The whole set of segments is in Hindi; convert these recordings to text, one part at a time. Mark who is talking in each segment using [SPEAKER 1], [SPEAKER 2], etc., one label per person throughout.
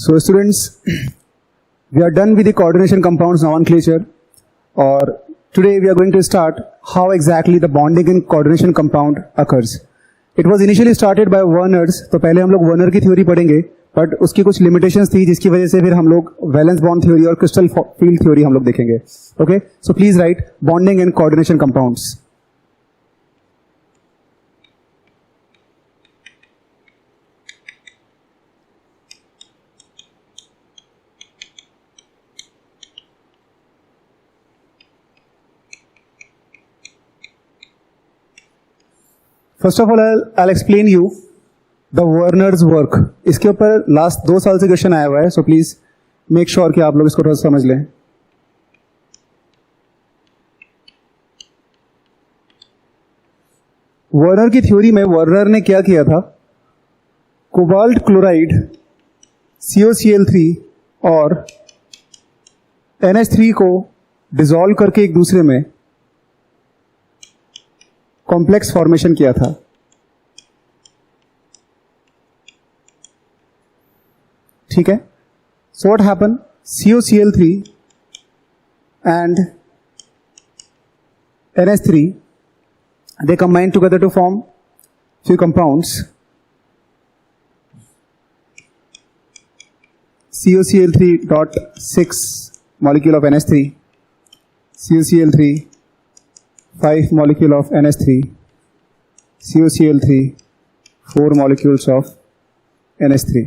[SPEAKER 1] So students, we are done with the coordination compounds nomenclature, or today we are going to start how exactly the bonding in coordination compound occurs. It was initially started by Werner's, तो पहले हम लोग वर्नर की थ्योरी पढ़ेंगे, बट उसकी कुछ लिमिटेशंस थी जिसकी वजह से फिर हम लोग वैलेंस बॉन्ड थ्योरी और क्रिस्टल फील्ड थ्योरी हम लोग देखेंगे. Okay, so please right bonding in coordination compounds. First of all I'll explain you the Werner's work. इसके ऊपर लास्ट 2 साल से क्वेश्चन आया हुआ है, सो प्लीज मेक श्योर कि आप लोग इसको थोड़ा समझ लें. वर्नर की थ्योरी में वर्नर ने क्या किया था, कोबाल्ट क्लोराइड COCl3 और NH3 को डिसॉल्व करके एक दूसरे में कॉम्प्लेक्स फॉर्मेशन किया था. ठीक है, so what happen, COCl3 and NH3 they combine together to form few compounds. COCl3.6 molecule of NH3, COCl3 5 molecule of NH3, COCl3 4 molecules of NH3.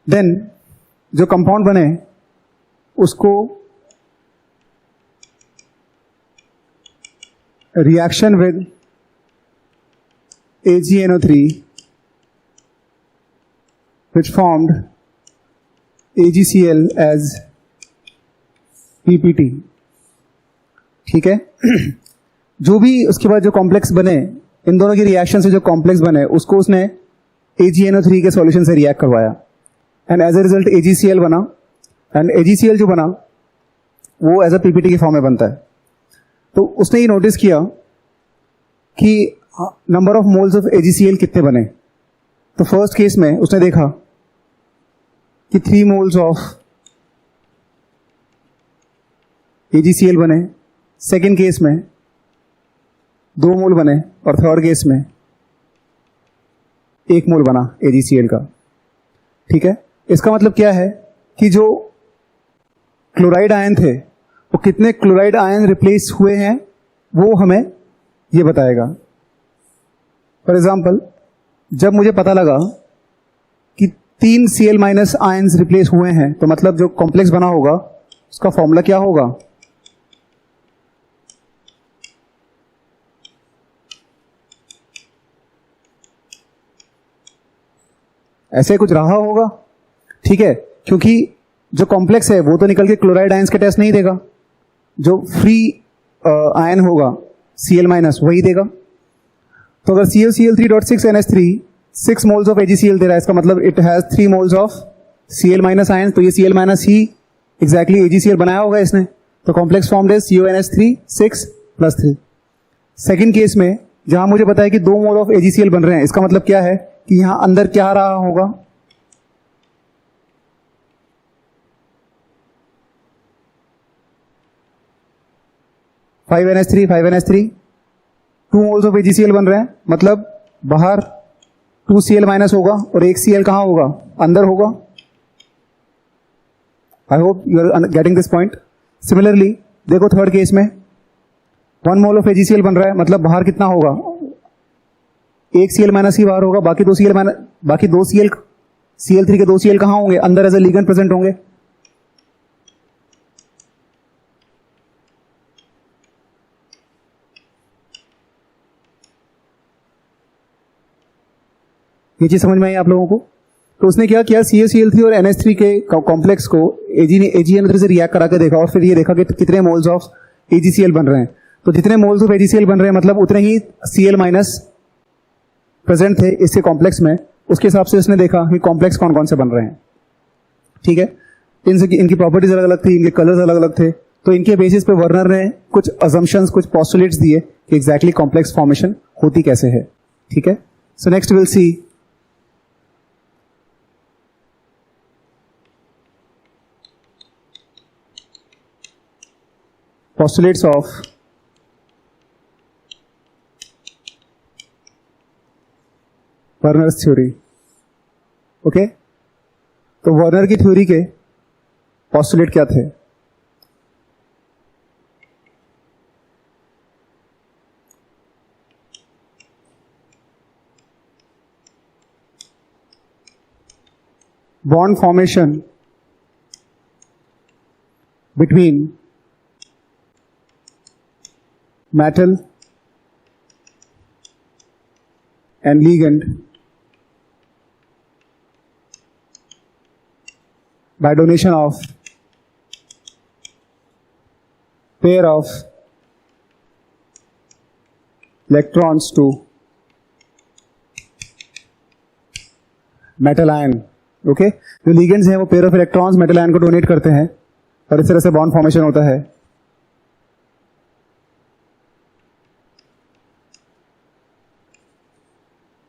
[SPEAKER 1] Then जो कंपाउंड बने उसको reaction with AgNO3 which formed AgCl as PPT. ठीक है, जो भी उसके बाद जो कॉम्प्लेक्स बने, इन दोनों की रिएक्शन से जो कॉम्प्लेक्स बने उसको उसने AgNO3 के सॉल्यूशन से रिएक्ट करवाया and as a result AgCl बना. एंड AgCl जो बना वो एज अ PPT के फॉर्म में बनता है. तो उसने ये नोटिस किया कि number of moles of AgCl कितने बने. तो फर्स्ट केस में उसने देखा कि 3 मोल्स ऑफ AgCl बने, सेकेंड केस में 2 मोल बने और थर्ड केस में 1 मोल बना AgCl का. ठीक है, इसका मतलब क्या है कि जो क्लोराइड आयन थे वो कितने क्लोराइड आयन रिप्लेस हुए हैं वो हमें ये बताएगा. फॉर एग्जाम्पल, जब मुझे पता लगा कि 3 Cl- आयन्स रिप्लेस हुए हैं तो मतलब जो कॉम्प्लेक्स बना होगा उसका फॉर्मूला क्या होगा, ऐसे कुछ रहा होगा. ठीक है, क्योंकि जो कॉम्प्लेक्स है वो तो निकल के क्लोराइड आयंस के टेस्ट नहीं देगा, जो फ्री आयन होगा Cl- वही देगा. तो अगर COCl3.6 NH3 6 moles of AgCl दे रहा है, इसका मतलब it has 3 moles of Cl- ion. तो ये Cl- ही एग्जैक्टली AgCl बनाया होगा इसने. तो कॉम्प्लेक्स फॉर्म्ड है CONH3 6 + 3. सेकेंड केस में जहां मुझे पता है कि 2 मोल ऑफ AgCl बन रहे हैं, इसका मतलब क्या है कि यहां अंदर क्या रहा होगा, five NH3 2 moles of AgCl बन रहे हैं, मतलब बाहर 2 Cl- होगा और 1 Cl कहां होगा, अंदर होगा. I hope you are getting this point. Similarly देखो थर्ड केस में 1 मोल ऑफ AgCl बन रहा है, मतलब बाहर कितना होगा, 1 Cl- ही बाहर होगा, बाकी 2 Cl3 के 2 Cl कहां होंगे, अंदर एज ए लिगेंड प्रेजेंट होंगे. ये चीज समझ में आई आप लोगों को. तो उसने क्या किया, COCl3 और NH3 के कॉम्प्लेक्स को AgNO3 से रिएक्ट करा के देखा और फिर ये देखा कि कितने मोल्स ऑफ AgCl बन रहे हैं. तो जितने मोल्स ऑफ AgCl बन रहे हैं मतलब उतने ही Cl- प्रेजेंट थे इसके कॉम्प्लेक्स में. उसके हिसाब से उसने देखा कि कॉम्प्लेक्स कौन कौन से बन रहे हैं. ठीक है, इनकी प्रॉपर्टीज अलग अलग थी, इनके कलर्स अलग अलग थे. तो इनके बेसिस पे वर्नर ने कुछ अजम्पशंस, कुछ पोस्टुलेट्स दिए कि एग्जैक्टली कॉम्प्लेक्स फॉर्मेशन होती कैसे है. ठीक है, so next will C postulates of Werner's theory. Okay, तो वर्नर की थ्योरी के पोस्टुलेट क्या थे? Bond formation between metal and ligand by donation of pair of electrons to metal ion. Okay, जो लिगेंड्स हैं वो pair of electrons metal ion को डोनेट करते हैं और इस तरह से बॉन्ड फॉर्मेशन होता है.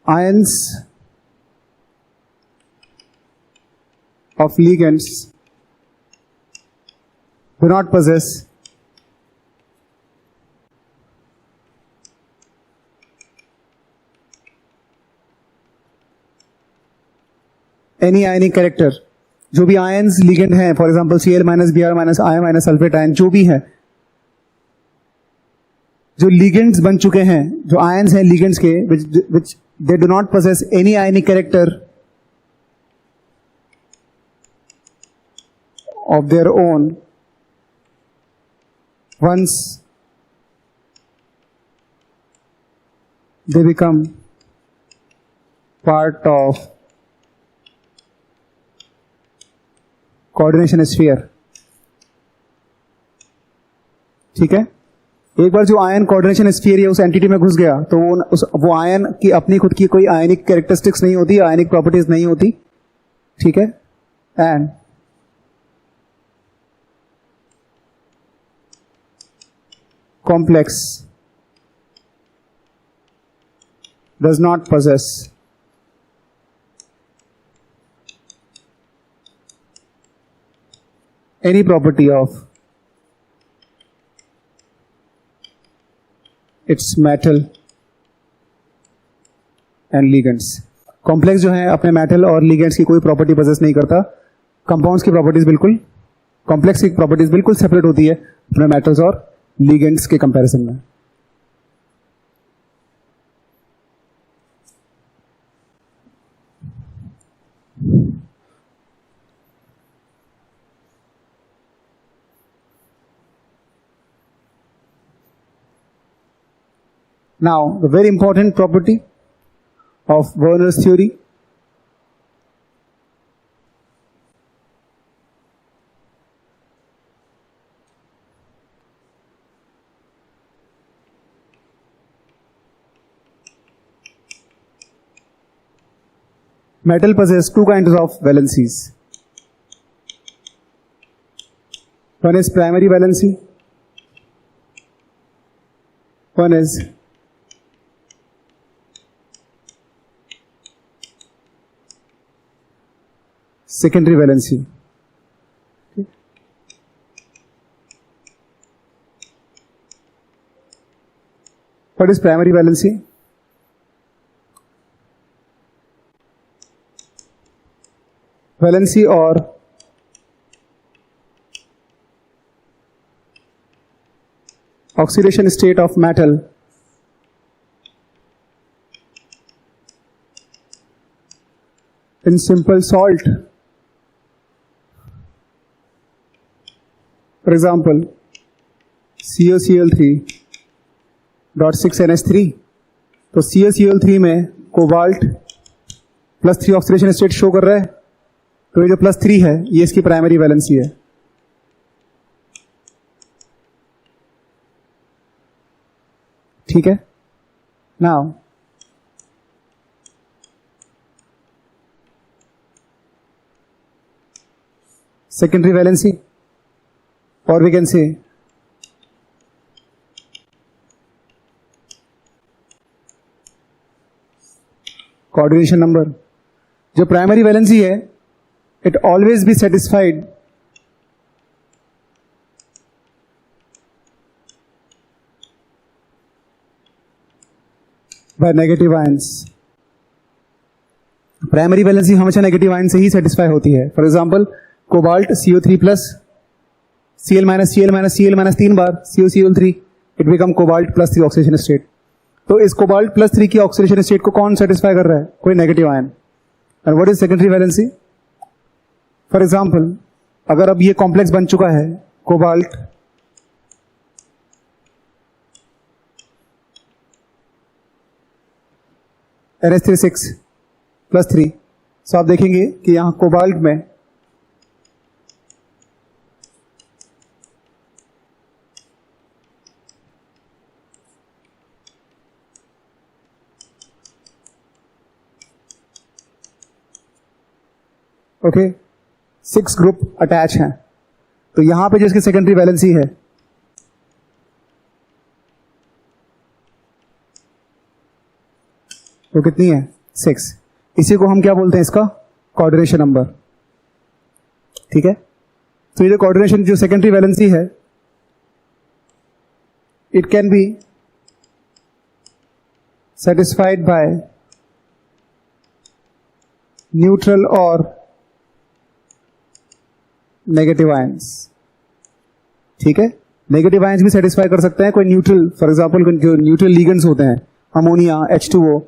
[SPEAKER 1] Ions of ligands do not possess any ionic character. जो भी आयंस लिगेंड हैं, for example Cl minus Br minus I minus sulphate ion, जो भी है, जो लिगेंड्स बन चुके हैं, जो आयंस हैं लिगेंड्स के, which they do not possess any ionic character of their own once they become part of coordination sphere. ठीक है, एक बार जो आयन कोऑर्डिनेशन स्फीयर या उस एंटिटी में घुस गया तो वो आयन की अपनी खुद की कोई आयनिक कैरेक्टरिस्टिक्स नहीं होती, आयनिक प्रॉपर्टीज नहीं होती. ठीक है, and complex does not possess any property of its metal and ligands. Complex जो है अपने मेटल और लिगेंड्स की कोई प्रॉपर्टी पोजेस नहीं करता. कंपाउंड्स की प्रॉपर्टीज बिल्कुल, कॉम्प्लेक्स की प्रॉपर्टीज बिल्कुल सेपरेट होती है अपने मेटल्स और लिगेंड्स के कंपैरिजन में. Now, the very important property of Werner's theory metal possess two kinds of valencies. One is primary valency, one is secondary valency. What is primary valency? Valency or oxidation state of metal in simple salt. For example, COCl3.6NH3. तो COCl3 में कोबाल्ट +3 ऑक्सीडेशन स्टेट शो कर रहा है, तो ये जो +3 है ये इसकी प्राइमरी वैलेंसी है. ठीक है, now secondary valency, or we can say coordination number. जो प्राइमरी वैलेंसी है, it always be satisfied by negative ions. Primary valency हमेशा नेगेटिव आयन से ही सेटिस्फाई होती है। For example cobalt CO3 plus Cl minus Cl minus Cl minus 3 bar CuCl3, it become cobalt plus 3 oxidation state. तो इस कोबाल्ट प्लस 3 की ऑक्सीडेशन स्टेट को कौन सेटिस्फाई कर रहा है? कोई negative ion. And what is secondary valency? For example अगर अब ये कॉम्प्लेक्स बन चुका है कोबाल्ट NH36 प्लस 3, सो आप देखेंगे कि यहां कोबाल्ट में ओके 6 ग्रुप अटैच हैं। तो यहां पे जिसकी सेकेंडरी वैलेंसी है वो कितनी है? 6। इसी को हम क्या बोलते हैं? इसका कोऑर्डिनेशन नंबर। ठीक है, तो ये जो कोऑर्डिनेशन जो सेकेंडरी वैलेंसी है it can be satisfied by neutral और नेगेटिव आयंस। ठीक है, नेगेटिव आयंस भी सेटिस्फाई कर सकते हैं कोई न्यूट्रल, फॉर एग्जांपल जो न्यूट्रल लीगेंड्स होते हैं अमोनिया H2O,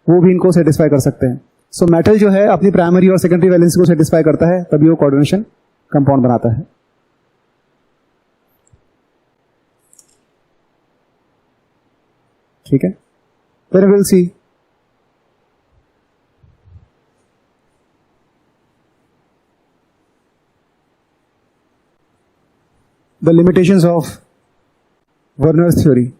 [SPEAKER 1] वो भी इनको सेटिस्फाई कर सकते हैं। सो मेटल जो है अपनी प्राइमरी और सेकेंडरी वैलेंसी को सेटिस्फाई करता है, तभी वो कोऑर्डिनेशन कंपाउंड बनाता है। ठीक है, then will see the limitations of Werner's theory.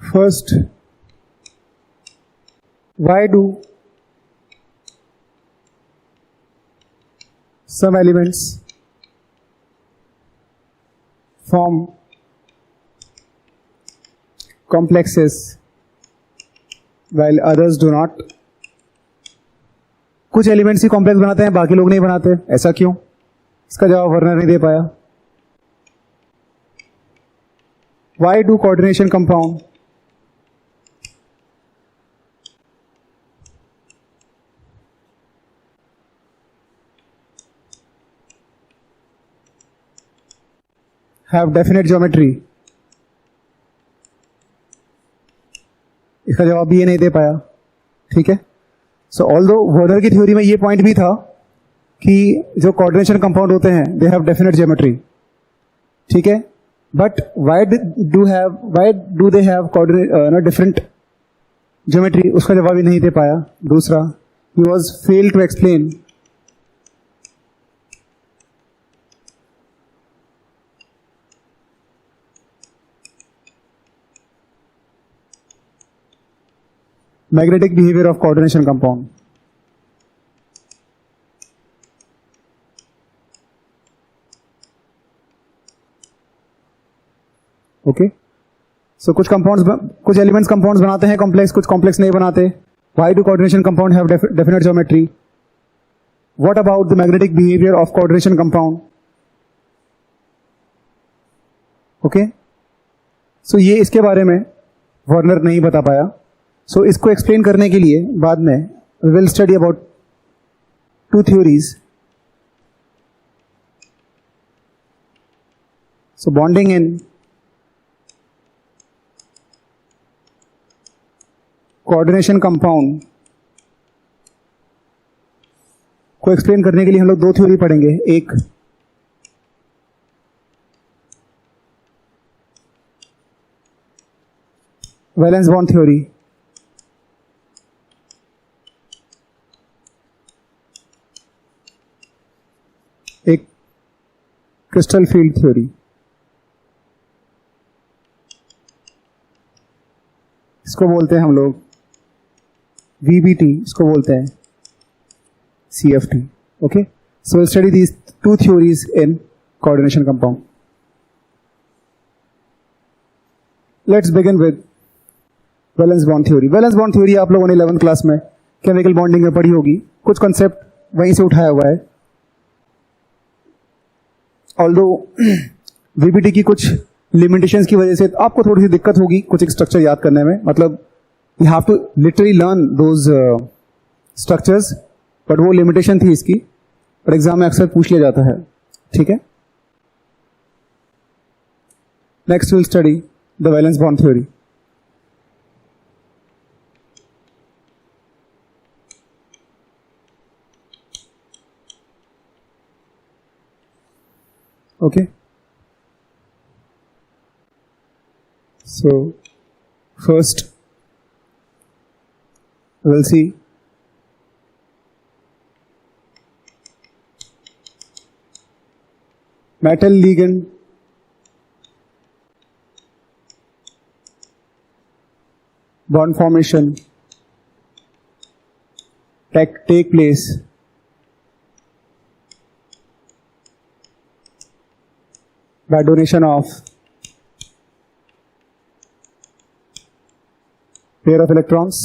[SPEAKER 1] First, why do some elements form complexes while others do not? कुछ एलिमेंट्स ही कॉम्प्लेक्स बनाते हैं, बाकी लोग नहीं बनाते, ऐसा क्यों? इसका जवाब वर्नर नहीं दे पाया। Why do coordination compound have definite geometry? इसका जवाब भी ये नहीं दे पाया। ठीक है, सो ऑल्दो वर्नर की थ्योरी में ये पॉइंट भी था कि जो कोऑर्डिनेशन कंपाउंड होते हैं दे हैव डेफिनेट ज्योमेट्री। ठीक है, but why do they have different geometry? उसका जवाब ही नहीं दे पाया। दूसरा, he was failed to explain magnetic behavior of coordination compound. Okay, so कुछ एलिमेंट्स कंपाउंड्स बनाते हैं कॉम्प्लेक्स, कुछ कॉम्प्लेक्स नहीं बनाते। Why do coordination compound have definite geometry? What about the magnetic behavior of coordination compound? Okay, so ये इसके बारे में वर्नर नहीं बता पाया। सो इसको एक्सप्लेन करने के लिए बाद में we will study about two theories. So bonding in coordination compound को एक्सप्लेन करने के लिए हम लोग दो थ्योरी पढ़ेंगे। एक वैलेंस बॉन्ड थ्योरी, एक क्रिस्टल फील्ड थ्योरी। इसको बोलते हैं हम लोग VBT, इसको बोलते हैं CFT. Okay, so we'll study these two theories in coordination compound. Let's begin with valence bond theory. Valence bond theory आप लोगों ने 11th क्लास में केमिकल बॉन्डिंग में पढ़ी होगी. कुछ कॉन्सेप्ट वहीं से उठाया हुआ है. ऑल्दो VBT की कुछ लिमिटेशंस की वजह से आपको थोड़ी सी दिक्कत होगी कुछ एक स्ट्रक्चर याद करने में. मतलब you have to literally learn those structures, but वो लिमिटेशन थी इसकी, और एग्जाम में अक्सर पूछ लिया जाता है. ठीक है. Next will study the valence bond theory. Okay, so first we'll see metal ligand bond formation take place by donation of pair of electrons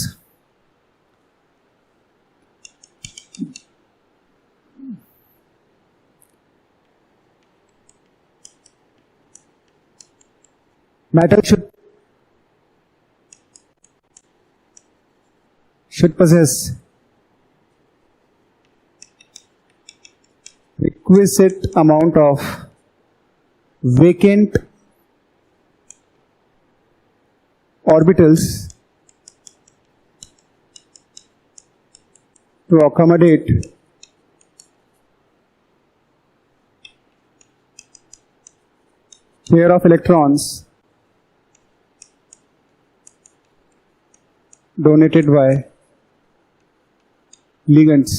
[SPEAKER 1] metal should possess requisite amount of vacant orbitals to accommodate pair of electrons donated by ligands.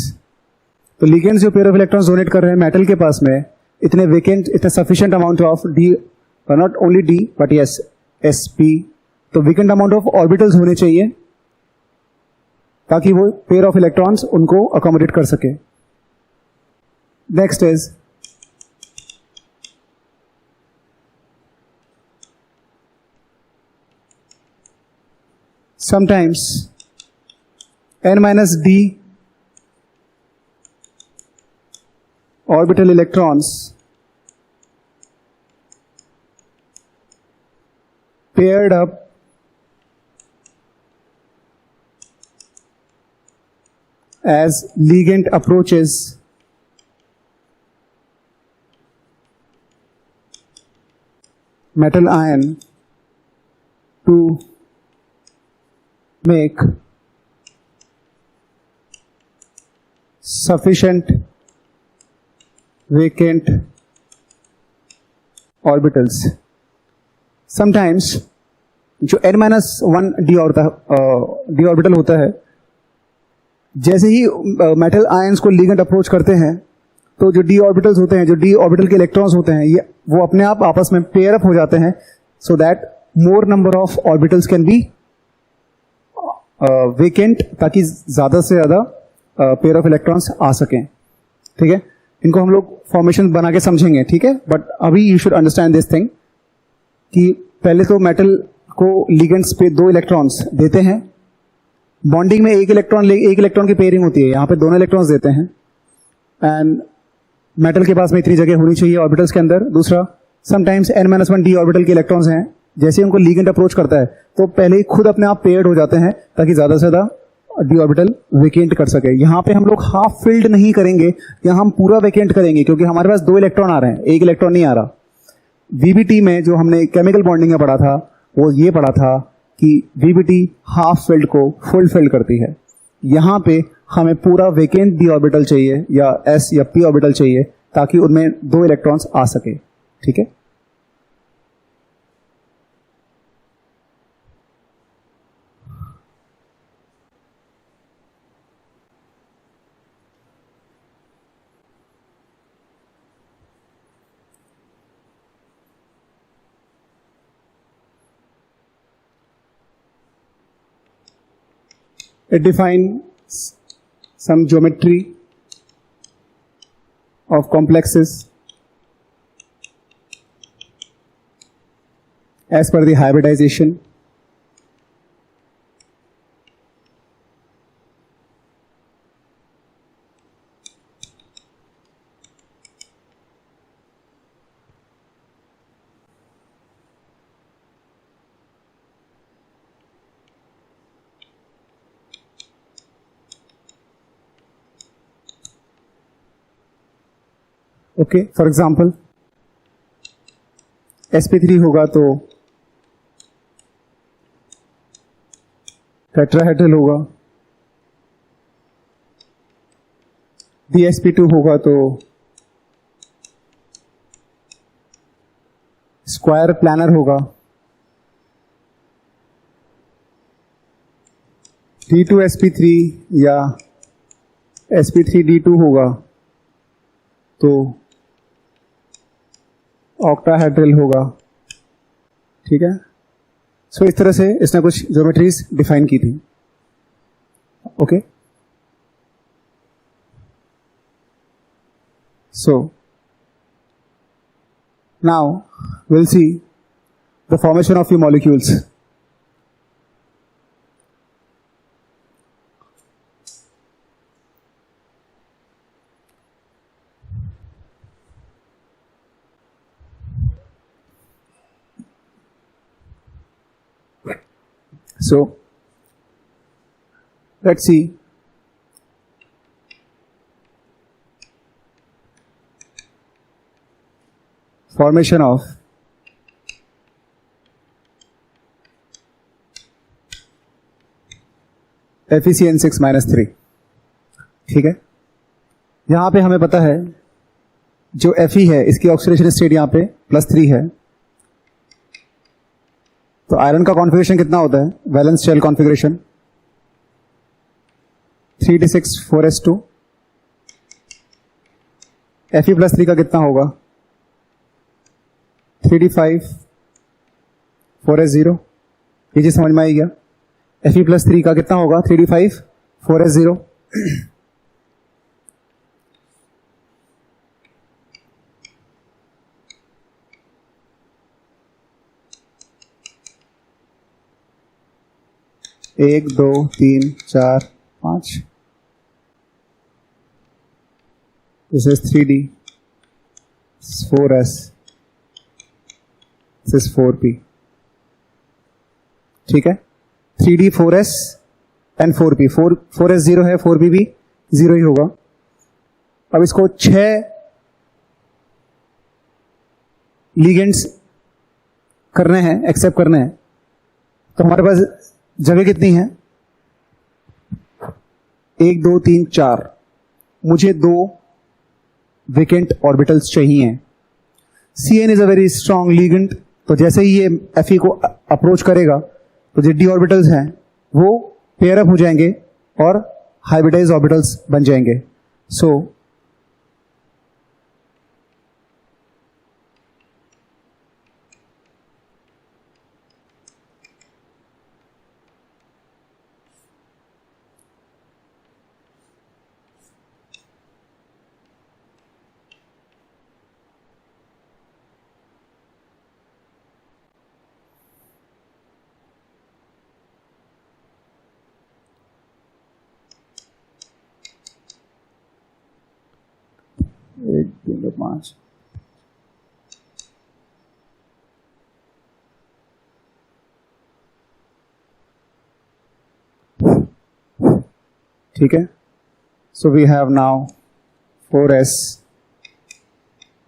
[SPEAKER 1] तो ligands जो pair of electrons donate कर रहे हैं मेटल के पास में, इतने वेकेंट, इतने sufficient amount of D, not only D but yes SP, तो वेकेंट अमाउंट ऑफ ऑर्बिटल्स होने चाहिए ताकि वो पेयर ऑफ इलेक्ट्रॉन्स उनको अकोमोडेट कर सके. Next is sometimes N-D orbital electrons paired up as ligand approaches metal ion to make sufficient vacant orbitals. Sometimes जो N-1 d ऑर्बिटल होता है, जैसे ही मेटल आयंस को लिगेंड अप्रोच करते हैं तो जो d ऑर्बिटल्स होते हैं, जो d ऑर्बिटल के इलेक्ट्रॉन्स होते हैं, ये वो अपने आप आपस में पेयर अप हो जाते हैं so that more number of orbitals can be vacant, ताकि ज्यादा से ज्यादा पेयर ऑफ इलेक्ट्रॉन्स आ सकें. ठीक है. इनको हम लोग फॉर्मेशन बना के समझेंगे. ठीक है. बट अभी you should understand this thing कि पहले तो मेटल को लिगेंड्स पे 2 इलेक्ट्रॉन्स देते हैं. बॉन्डिंग में एक इलेक्ट्रॉन की पेयरिंग होती है, यहाँ पे दोनों इलेक्ट्रॉन्स देते हैं. एंड मेटल के पास में इतनी जगह होनी चाहिए ऑर्बिटल्स के अंदर. दूसरा, समटाइम्स N-1 d ऑर्बिटल के इलेक्ट्रॉन्स हैं, जैसे उनको लिगेंड अप्रोच करता है तो पहले ही खुद अपने आप पेयर्ड हो जाते हैं ताकि ज्यादा से ज्यादा डी ऑर्बिटल वेकेंट कर सके. यहाँ पे हम लोग हाफ फिल्ड नहीं करेंगे, यहाँ हम पूरा वेकेंट करेंगे क्योंकि हमारे पास 2 इलेक्ट्रॉन आ रहे हैं, एक इलेक्ट्रॉन नहीं आ रहा. VBT में जो हमने केमिकल बॉन्डिंग में पढ़ा था वो ये पढ़ा था कि VBT हाफ फिल्ड को फुल फिल्ड करती है. यहाँ पे हमें पूरा वेकेंट डी ऑर्बिटल चाहिए या S या P ऑर्बिटल चाहिए ताकि उनमें 2 इलेक्ट्रॉन्स आ सके. ठीक है. It defines some geometry of complexes as per the hybridization. Okay, for example sp3 होगा तो टेट्राहेड्रल होगा, dsp2 होगा तो स्क्वायर प्लानर होगा, d2sp3 या sp3d2 होगा तो ऑक्टाहेड्रल होगा। ठीक है, सो इस तरह से इसने कुछ ज्योमेट्रीज डिफाइन की थी। Okay, so now will see the formation of you molecules. So let's see formation of FeCN6-3। ठीक है, यहां पे हमें पता है जो Fe है इसकी ऑक्सीडेशन स्टेट यहां पे +3 है, तो आयरन का कॉन्फ़िगरेशन कितना होता है? Valence shell configuration 3d6 4s2। Fe+3 का कितना होगा? 3d5 4s0। ये चीज समझ में आई क्या? Fe+3 का कितना होगा? 3d5 4s0। एक, दो, तीन, चार, 5। This is 3d, 4s, this is 4p। ठीक है, 3d 4s and 4p। 4s 0 है, 4p भी 0 ही होगा। अब इसको 6 लिगेंड्स करने हैं, एक्सेप्ट करने हैं, तो हमारे पास जगह कितनी है? 1 2 3 4। मुझे 2 वेकेंट ऑर्बिटल्स चाहिए। Cn is a very strong ligand, तो जैसे ही ये Fe को अप्रोच करेगा तो जो डी ऑर्बिटल्स हैं वो पेयर अप हो जाएंगे और हाइब्रिडाइज ऑर्बिटल्स बन जाएंगे। सो एक, 3, 5। ठीक है, so we have now 4s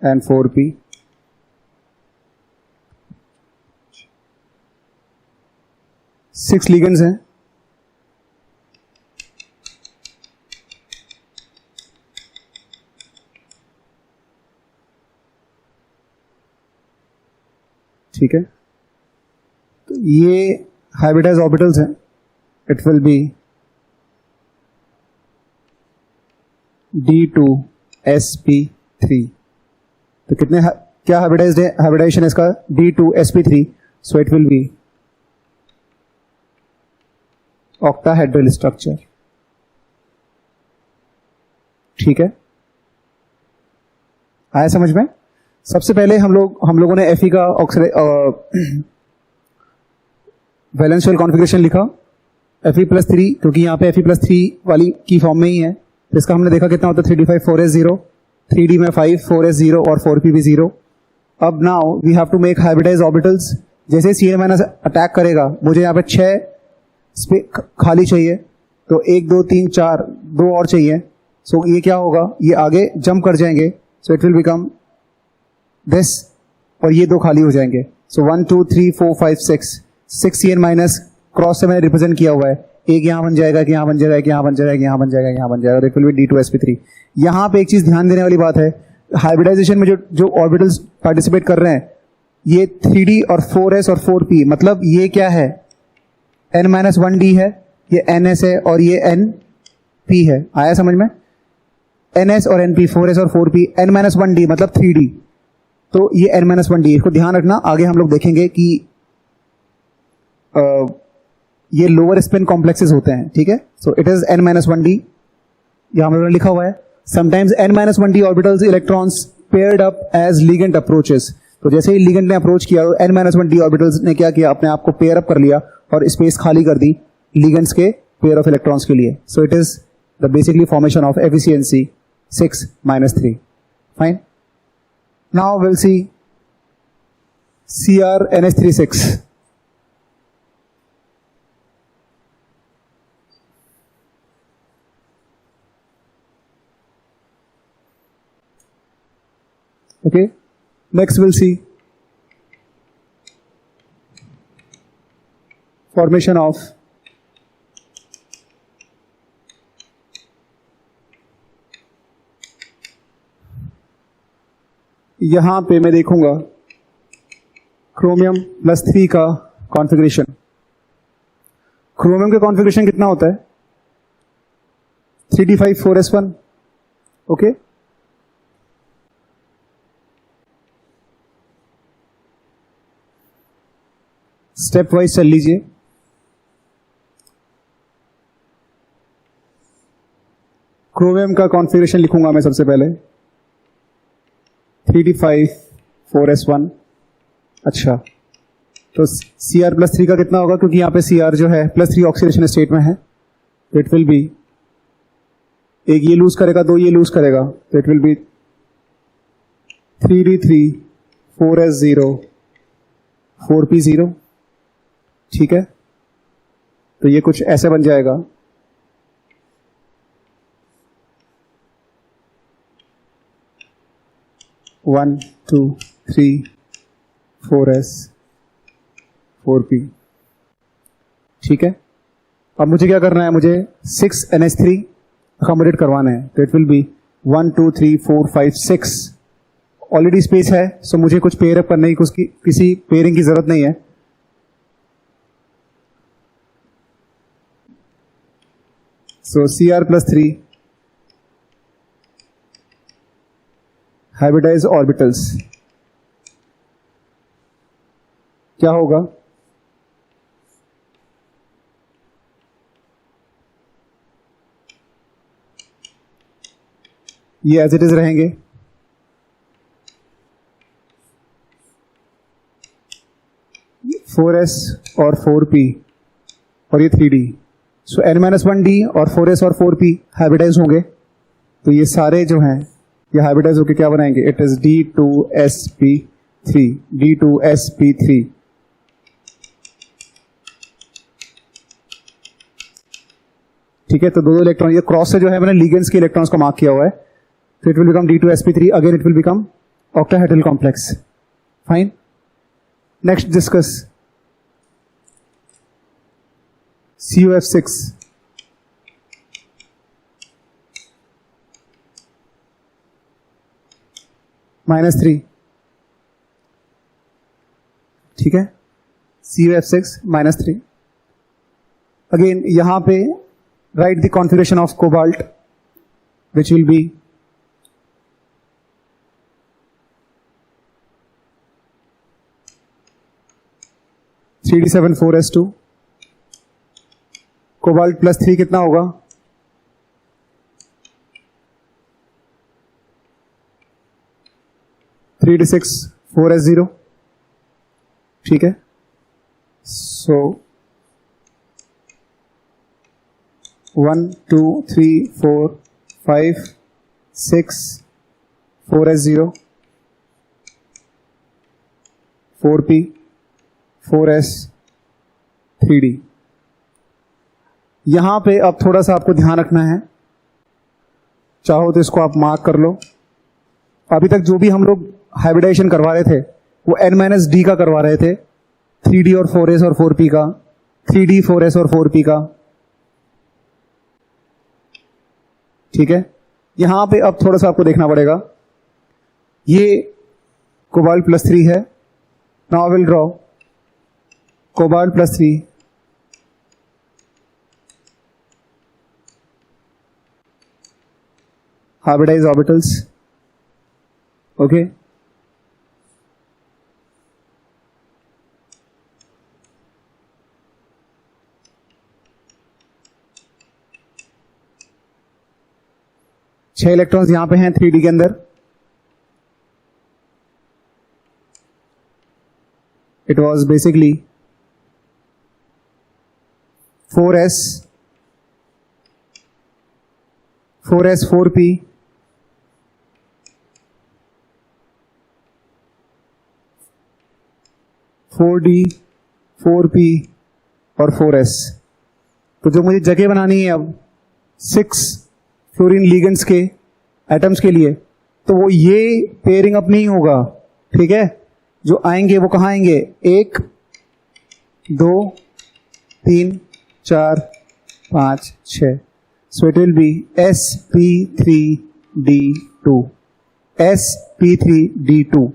[SPEAKER 1] and 4p। Six ligands हैं। ठीक है, तो ये हाइब्रिडाइज ऑर्बिटल्स हैं। It will be d2sp3। तो कितने क्या हाइब्रिडाइज्ड है? हाइब्रिडाइजेशन इसका d2sp3, so it will be octahedral structure. ठीक है, आया समझ में? सबसे पहले हम लोगों ने Fe का वैलेंस शेल कॉन्फ़िगरेशन लिखा Fe+3, क्योंकि यहाँ पे Fe+3 वाली की फॉर्म में ही है, तो इसका हमने देखा कितना होता है 3d5 4s0, 3d में 5 4s0 और 4p भी 0। अब now we have to make hybridized orbitals. जैसे Cl- अटैक करेगा, मुझे यहाँ पे 6 खाली चाहिए, तो 1 2 3 4 2 और चाहिए। सो ये क्या होगा, ये आगे जंप कर जाएंगे, सो इट विल बिकम दिस, और ये 2 खाली हो जाएंगे। सो 1 2 3 4 5 6 Cn- क्रॉस से मैंने रिप्रेजेंट किया हुआ है, एक यहाँ बन जाएगा, कि यहाँ बन जाएगा, कि यहाँ बन जाएगा, यहाँ बन जाएगा, यहाँ बन जाएगा, इट विल बी D2sp3। यहाँ पे एक चीज ध्यान देने वाली बात है, हाइब्रिडाइजेशन में जो ऑर्बिटल्स पार्टिसिपेट कर रहे हैं, ये 3d और 4s और 4p, मतलब ये क्या है, n-1d है, ये ns है और ये np है। आया समझ में? ns और np, 4s और 4p, n-1d मतलब 3d, तो ये n-1d, इसको ध्यान रखना, आगे हम लोग देखेंगे कि ये लोअर स्पिन कॉम्प्लेक्सेस होते हैं। ठीक है, सो इट इज n-1d, यहां हम लोगों ने लिखा हुआ है। Sometimes n-1d orbitals electrons paired up as ligand approaches, तो जैसे ही लिगेंड ने अप्रोच किया, n-1d ऑर्बिटल्स ने क्या किया, अपने आप को पेयर अप कर लिया और स्पेस खाली कर दी लिगेंड्स के पेयर ऑफ इलेक्ट्रॉन्स के लिए। सो it is the basically formation of efficiency 6-3। Fine, now will see CrNH36। Okay, next we'll see formation of यहां पे मैं देखूंगा Chromium+3 का कॉन्फ़िगरेशन। क्रोमियम का कॉन्फ़िगरेशन कितना होता है, 3d5 4s1। Okay, step wise चल लीजिए। क्रोमियम का कॉन्फ़िगरेशन लिखूंगा मैं सबसे पहले, 3d5 4s1। अच्छा, तो Cr+3 का कितना होगा, क्योंकि यहां पे Cr जो है +3 ऑक्सीडेशन स्टेट में है, तो इट विल बी, एक ये लूज करेगा, 2 ये लूज करेगा, तो it will B 3d3 4s0 4p0। ठीक है, तो ये कुछ ऐसे बन जाएगा। One 2 3 4s 4p। ठीक है, अब मुझे क्या करना है, मुझे 6NH3 अकोमोडेट करवाना है, तो it will B 1 2 3 4 5 6। Already space है, सो मुझे कुछ पेयर अप करने की किसी पेयरिंग की जरूरत नहीं है। So Cr+3 hybridized orbitals क्या होगा, ये एज इट इज रहेंगे। फोर एस और 4p और ये 3d। सो n-1d और 4s और 4p हाइब्रिडाइज होंगे, तो ये सारे जो हैं ये हाइब्रिडाइज होकर क्या बनाएंगे, इट इज D2sp3 D2sp3। ठीक है, तो दो इलेक्ट्रॉन, ये क्रॉस से जो है मैंने लिगेंड्स के इलेक्ट्रॉन्स को मार्क किया हुआ है, तो it will become D2sp3, again it will become octahedral complex. Fine, next discuss CuF6। -3। ठीक है, CuF6 -3। अगेन यहां पे right the configuration of cobalt which will be 3d7 4s2 cobalt +3 कितना होगा? 3d6 4s0, ठीक है। सो 1 2 3 4 5 6 4s0 4p 4s 3d। यहां पे अब थोड़ा सा आपको ध्यान रखना है, चाहो तो इसको आप मार्क कर लो। अभी तक जो भी हम लोग हाइब्रिडाइजेशन करवा रहे थे वो n-d का करवा रहे थे, 3d और 4s और 4p का, 3d 4s और 4p का, ठीक है। यहां पे अब थोड़ा सा आपको देखना पड़ेगा, ये कोबाल्ट +3 है। Now I will draw cobalt +3 hybridized orbitals, okay। छह इलेक्ट्रॉन्स यहां पे हैं 3d के अंदर। It was basically 4s 4p 4d 4p और 4s। तो जो मुझे जगह बनानी है अब 6 फ्लोरीन लिगेंड्स के एटम्स के लिए, तो वो ये पेयरिंग अप नहीं होगा, ठीक है। जो आएंगे वो कहाँ आएंगे? 1 2 3 4 5 6। सो it will B sp3d2 sp3d2।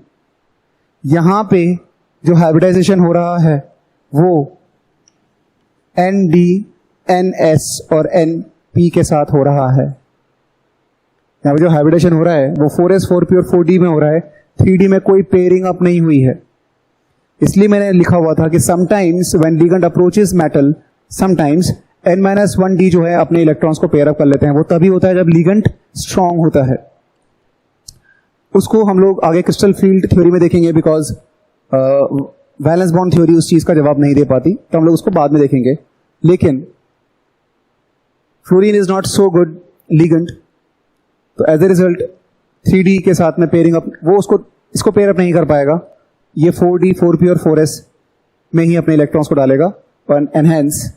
[SPEAKER 1] यहां पे जो हाइब्रिडाइजेशन हो रहा है वो nd ns और np के साथ हो रहा है। यहां पे जो हाइब्रिडेशन हो रहा है वो 4s 4p और 4d में हो रहा है, 3d में कोई पेयरिंग अप नहीं हुई है। इसलिए मैंने लिखा हुआ था कि sometimes when ligand approaches metal, sometimes n-1d जो है अपने इलेक्ट्रॉन्स को पेयर अप कर लेते हैं। वो तभी होता है जब लिगेंड स्ट्रांग होता है। उसको हम लोग आगे क्रिस्टल फील्ड थ्योरी में देखेंगे, बिकॉज वैलेंस बॉन्ड थ्योरी उस चीज का जवाब नहीं दे पाती, तो हम लोग उसको बाद में देखेंगे। लेकिन fluorine is not so good ligand, तो एज ए रिजल्ट 3d के साथ में पेयरिंग अप, वो इसको पेयर अप नहीं कर पाएगा। ये 4d 4p और 4s में ही अपने इलेक्ट्रॉन्स को डालेगा और एनहेंस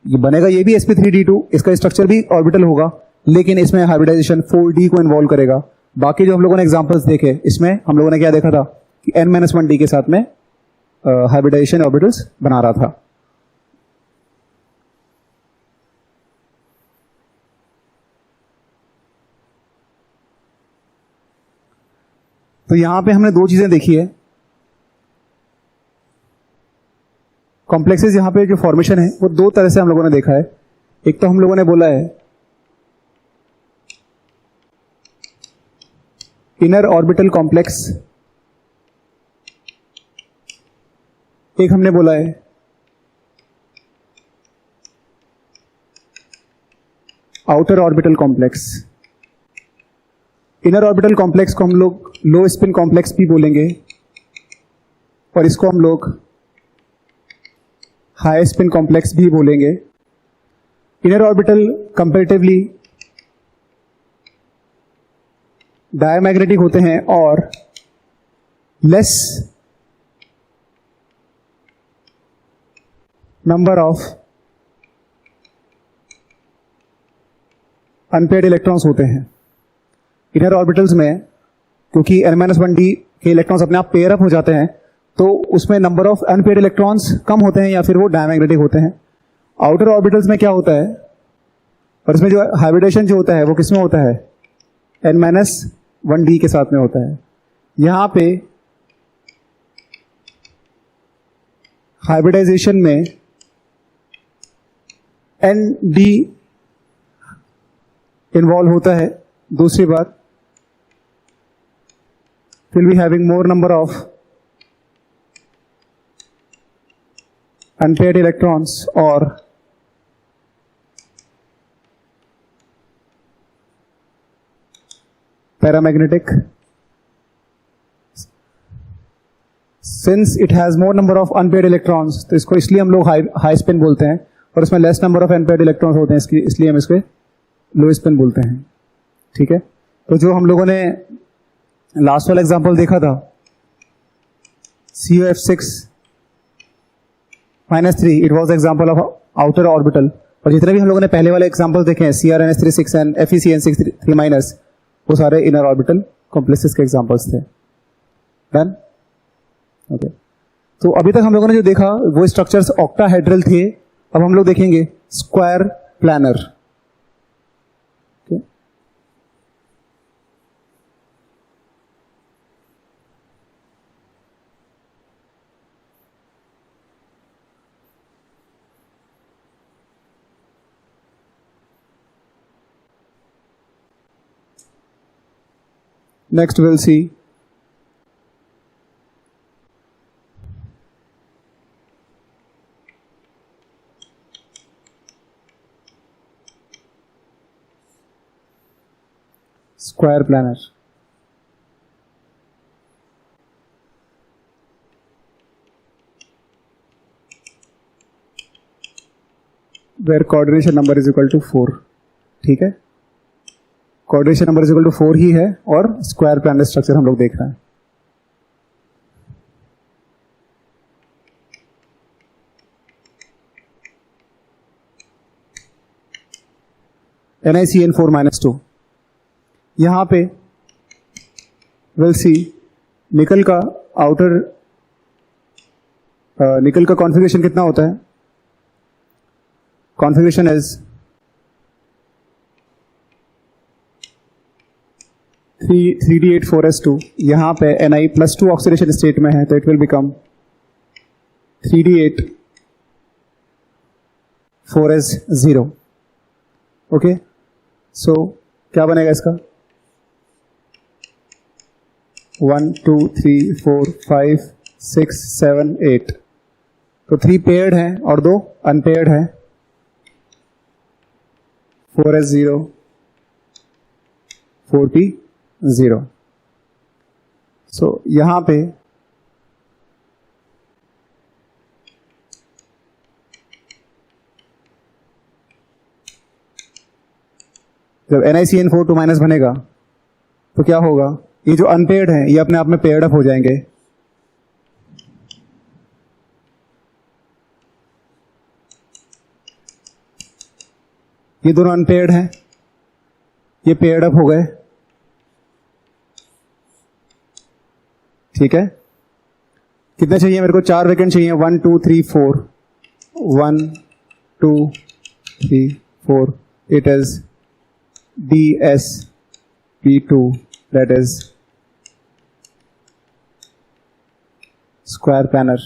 [SPEAKER 1] ये बनेगा। ये भी sp3d2, इसका स्ट्रक्चर भी ऑर्बिटल होगा, लेकिन इसमें हाइब्रिडाइजेशन 4d को इन्वॉल्व करेगा। बाकी जो हम लोगों ने एग्जांपल्स देखे, इसमें हम लोगों ने क्या देखा था कि n-1d के साथ में हाइब्रिडाइजेशन ऑर्बिटल्स बना रहा था। तो यहां पे हमने दो चीजें देखी है। कॉम्प्लेक्सेस यहां पे जो फॉर्मेशन है वो दो तरह से हम लोगों ने देखा है। एक तो हम लोगों ने बोला है इनर ऑर्बिटल कॉम्प्लेक्स, एक हमने बोला है outer orbital complex. Inner orbital complex को हम लोग लो स्पिन कॉम्प्लेक्स भी बोलेंगे और इसको हम लोग हाई स्पिन कॉम्प्लेक्स भी बोलेंगे। इनर ऑर्बिटल कंपैरेटिवली डायमैग्नेटिक होते हैं और less number of unpaired electrons होते हैं। इनर ऑर्बिटल्स में क्योंकि n-1d के इलेक्ट्रॉन्स अपने आप पेयर अप हो जाते हैं, तो उसमें नंबर ऑफ अनपेयर्ड इलेक्ट्रॉन्स कम होते हैं या फिर वो डायमैग्नेटिक होते हैं। आउटर ऑर्बिटल्स में क्या होता है, और इसमें जो हाइब्रिडेशन जो होता है वो किसमें होता है? n-1d के साथ में होता है। यहां पे हाइब्रिडाइजेशन में nd इन्वॉल्व होता है। दूसरी बात, will be having more number of unpaired electrons और paramagnetic, since it has more number of unpaired electrons तो इसको इसलिए हम लोग हाई स्पिन बोलते हैं, और इसमें less number of unpaired electrons होते हैं इसलिए हम इसको लो स्पिन बोलते हैं। ठीक है, तो जो हम लोगों ने लास्ट वाला एग्जांपल देखा था CuF6 -3, it was example of outer orbital, और जितने भी हम लोगों ने पहले वाले एग्जांपल देखे हैं CrNS36 एंड FeCN3-, वो सारे इनर ऑर्बिटल कॉम्प्लेक्सेस के एग्जांपल्स थे। डन? ओके, तो अभी तक हम लोगों ने जो देखा वो स्ट्रक्चर्स ऑक्टाहेड्रल थे, अब हम लोग देखेंगे square planar. Next we'll see square planar. Where coordination number is equal to 4. ठीक है, coordination number is equal to 4 ही है, और स्क्वायर प्लानर स्ट्रक्चर हम लोग देख रहे हैं। NiCN4-2, यहां पे विल सी निकल का आउटर निकल का कॉन्फ़िगरेशन कितना होता है? कॉन्फ़िगरेशन इज 3D8-4s2, यहां पे Ni+2 ऑक्सीडेशन स्टेट में है, तो it will become 3D8-4s0। Okay, so क्या बनेगा इसका? 1 2 3 4 5 6 7 8, तो 3 पेयर्ड हैं और 2 अनपेयर्ड हैं, 4s0 4p0। सो यहां पे जब NiCN4 बनेगा तो क्या होगा? ये जो अनपेयर्ड हैं ये अपने आप में पेयर्ड अप हो जाएंगे, ये दोनों अनपेयर्ड हैं, ये पेयर्ड अप हो गए। ठीक है, कितने चाहिए मेरे को? 4 वेकेंट चाहिए, 1 2 3 4, 1 2 3 4, it is DsP2, that is square planar।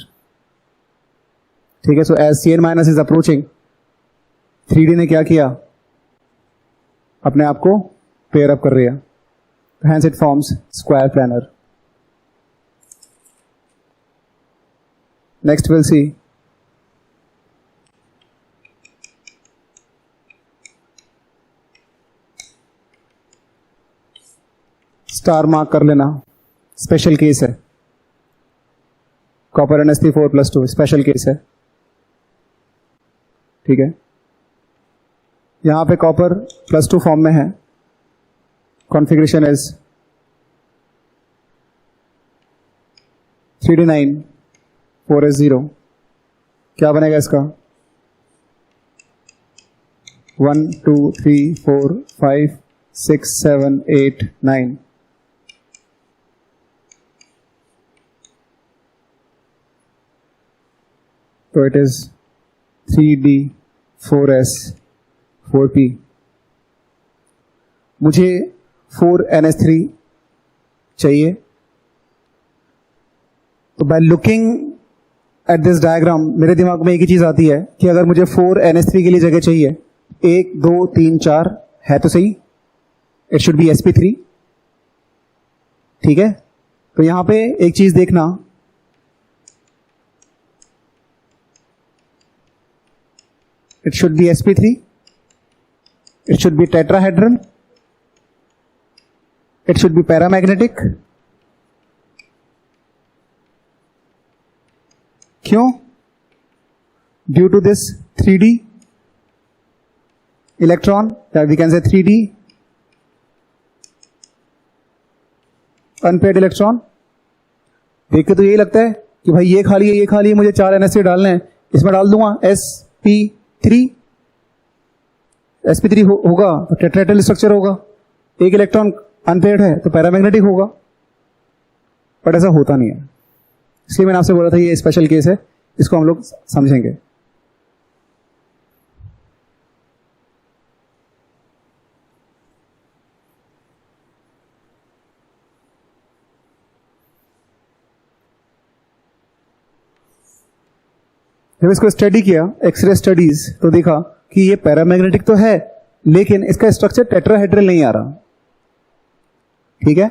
[SPEAKER 1] ठीक है, सो as Cn- is approaching, 3D ने क्या किया? अपने आप को पेयर अप कर रही है, hence it forms square planar. Next will see star mark कर लेना, स्पेशल केस है, कॉपर NsP4+2 स्पेशल केस है। ठीक है, यहां पे कॉपर +2 फॉर्म में है, कॉन्फ़िगरेशन इज 3D9 4s0। क्या बनेगा इसका? 1 2 3 4 5 6 7 8 9, तो इट इज 3D4s 4p। मुझे 4NS3 चाहिए, तो by looking at this diagram मेरे दिमाग में एक ही चीज आती है कि अगर मुझे 4NS3 के लिए जगह चाहिए, 1 2 3 4 है तो सही, इट शुड बी sp3। ठीक है, तो यहां पे एक चीज देखना, it should be sp3, it should be tetrahedral, it should be paramagnetic. क्यों? Due to this 3D electron, we can say 3D unpaired electron. देख के तो यही लगता है कि भाई ये खाली है, ये खाली है, मुझे 4 NH3 डालने हैं, इसमें डाल दूंगा sp3। sp3 होगा तो टेट्राहेड्रल स्ट्रक्चर होगा, एक इलेक्ट्रॉन अनपेयर्ड है तो पैरामैग्नेटिक होगा, बट ऐसा होता नहीं है। इसलिए मैंने आपसे बोला था ये स्पेशल केस है, इसको हम लोग समझेंगे। जब इसको स्टडी किया, एक्सरे स्टडीज, तो देखा कि ये पैरामैग्नेटिक तो है लेकिन इसका स्ट्रक्चर टेट्राहेड्रल नहीं आ रहा। ठीक है,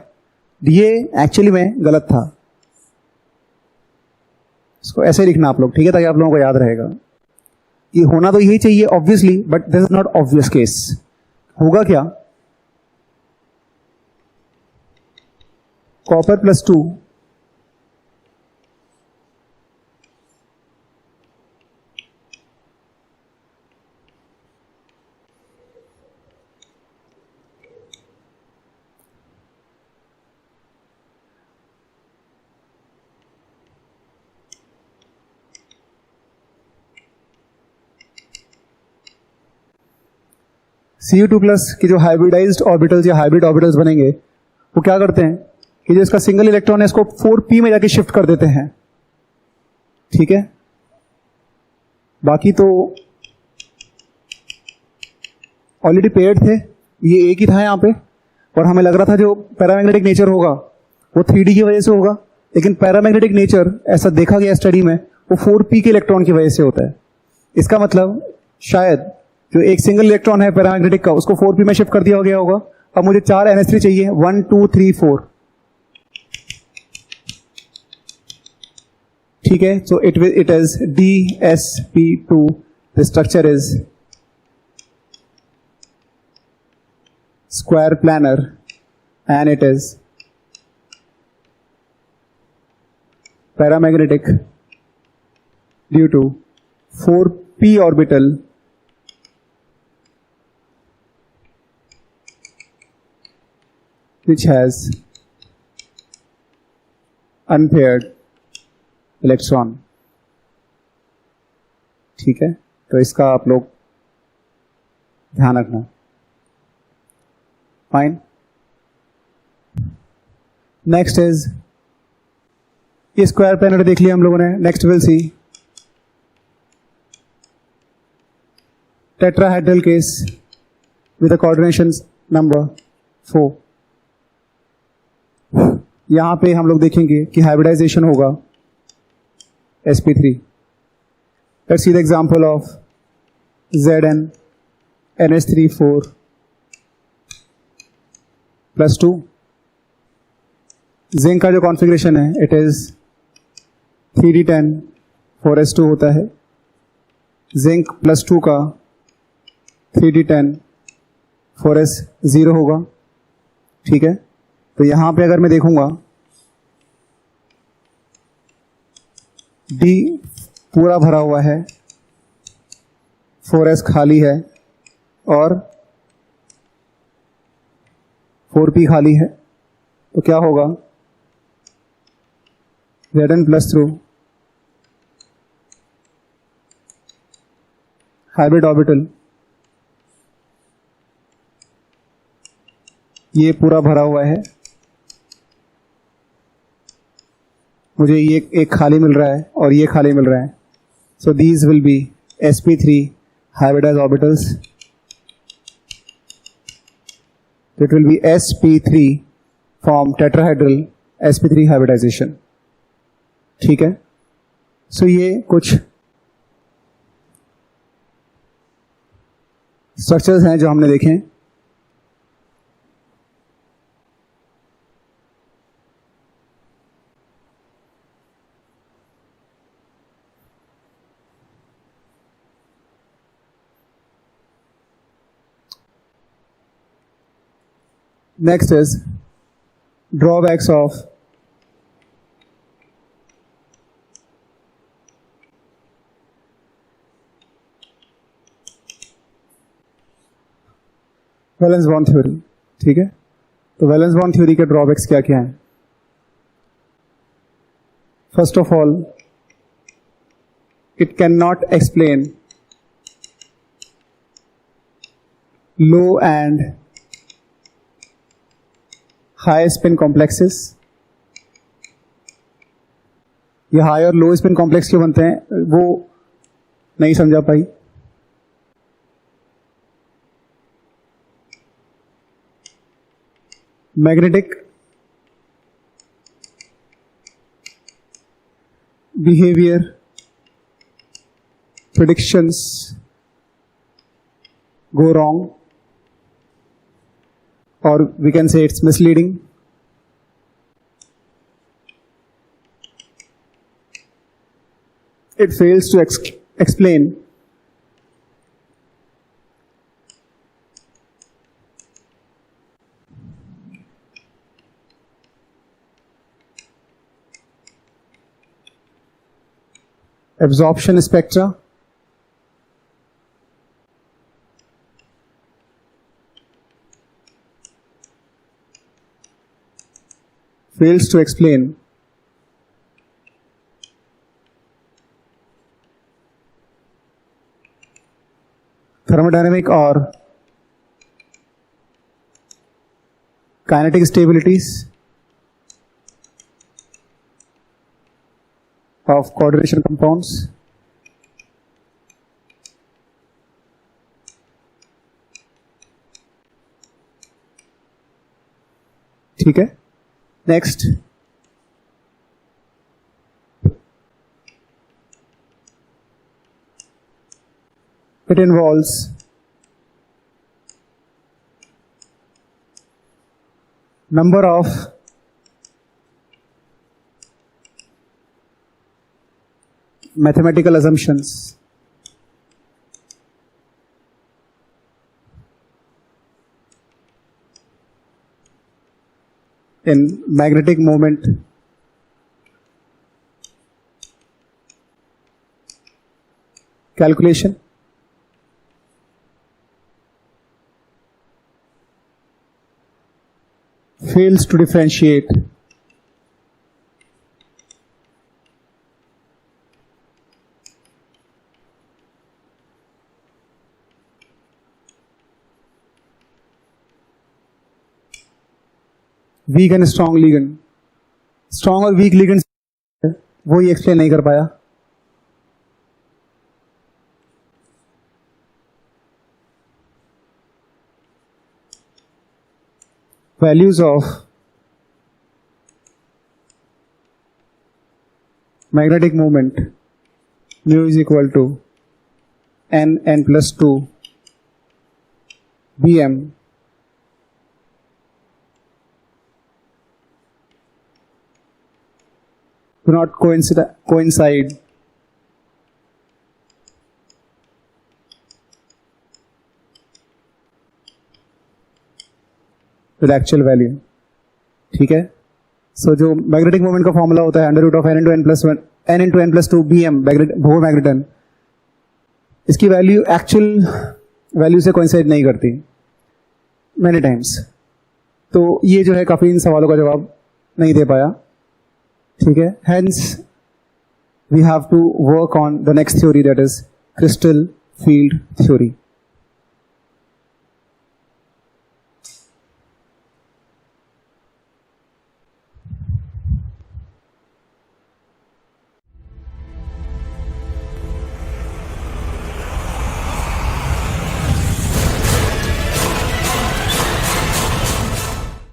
[SPEAKER 1] ये एक्चुअली में गलत था। इसको ऐसे लिखना आप लोग, ठीक है, ताकि आप लोगों को याद रहेगा। ये होना तो यही चाहिए obviously, but this is not obvious case. होगा क्या? कॉपर +2 Cu2+ की जो हाइब्रिडाइज्ड ऑर्बिटल्स या हाइब्रिड ऑर्बिटल्स बनेंगे, वो क्या करते हैं कि जो इसका सिंगल इलेक्ट्रॉन है इसको 4p में जाके शिफ्ट कर देते हैं। ठीक है, बाकी तो ऑलरेडी पेयर्ड थे, ये एक ही था यहाँ पे, और हमें लग रहा था जो पैरामैग्नेटिक नेचर होगा वो 3D की वजह से होगा, लेकिन पैरामैग्नेटिक नेचर ऐसा देखा गया स्टडी में वो 4p के इलेक्ट्रॉन की वजह से होता है। इसका मतलब शायद जो एक सिंगल इलेक्ट्रॉन है पैरामैग्नेटिक का, उसको 4p में शिफ्ट कर दिया गया होगा। अब मुझे 4 NH3 चाहिए, 1 2 3 4। ठीक है, so it is DsP2। The structure is square planar and it is paramagnetic due to 4p orbital which has unpaired electron। ठीक है, तो इसका आप लोग ध्यान रखना। फाइन, नेक्स्ट इज ये स्क्वायर प्लानर देख लिया हम लोगों ने। Next will C tetrahedral case with the coordination number 4। यहां पे हम लोग देखेंगे कि हाइब्रिडाइजेशन होगा sp3। Let's see the example of Zn NH3 4 +2। Zinc का जो कॉन्फ़िगरेशन है इट इज 3d10 4s2 होता है। जिंक +2 का 3d10 4s0 होगा। ठीक है, तो यहां पे अगर मैं देखूंगा D पूरा भरा हुआ है, 4s खाली है और 4p खाली है, तो क्या होगा? Zn+2 हाइब्रिड ऑर्बिटल, ये पूरा भरा हुआ है, मुझे ये एक खाली मिल रहा है और ये खाली मिल रहा है। So these will be sp3 hybridized orbitals। It will be sp3 form tetrahedral sp3 hybridization। ठीक है, सो ये कुछ स्ट्रक्चर्स हैं जो हमने देखे। Next is drawbacks of valence bond theory. ठीक है, तो वैलेंस बॉन्ड थ्योरी के ड्रॉबैक्स क्या क्या हैं? First of all, it cannot explain low and high spin complexes। ये हाई और लो स्पिन कॉम्प्लेक्स क्यों बनते हैं वो नहीं समझा पाई। Magnetic behaviour predictions go wrong, or we can say it's misleading. It fails to explain absorption spectra, fails to explain thermodynamic or kinetic stabilities of coordination compounds। ठीक है, next it involves number of mathematical assumptions in magnetic moment calculation, fails to differentiate weak and strong ligand. Strong और वीक लिगेंड वो ही एक्सप्लेन नहीं कर पाया। Values of magnetic moment mu is equal to n+2 bm do not coincide with actual value। ठीक है, सो जो मैग्नेटिक मोमेंट का फॉर्मूला होता है n/n+2 bm बोर मैग्नेटन, इसकी वैल्यू एक्चुअल वैल्यू से कोइंसाइड नहीं करती मैनी टाइम्स। तो ये जो है काफी इन सवालों का जवाब नहीं दे पाया। ठीक है, hence we have to work on the next theory, that is crystal field theory।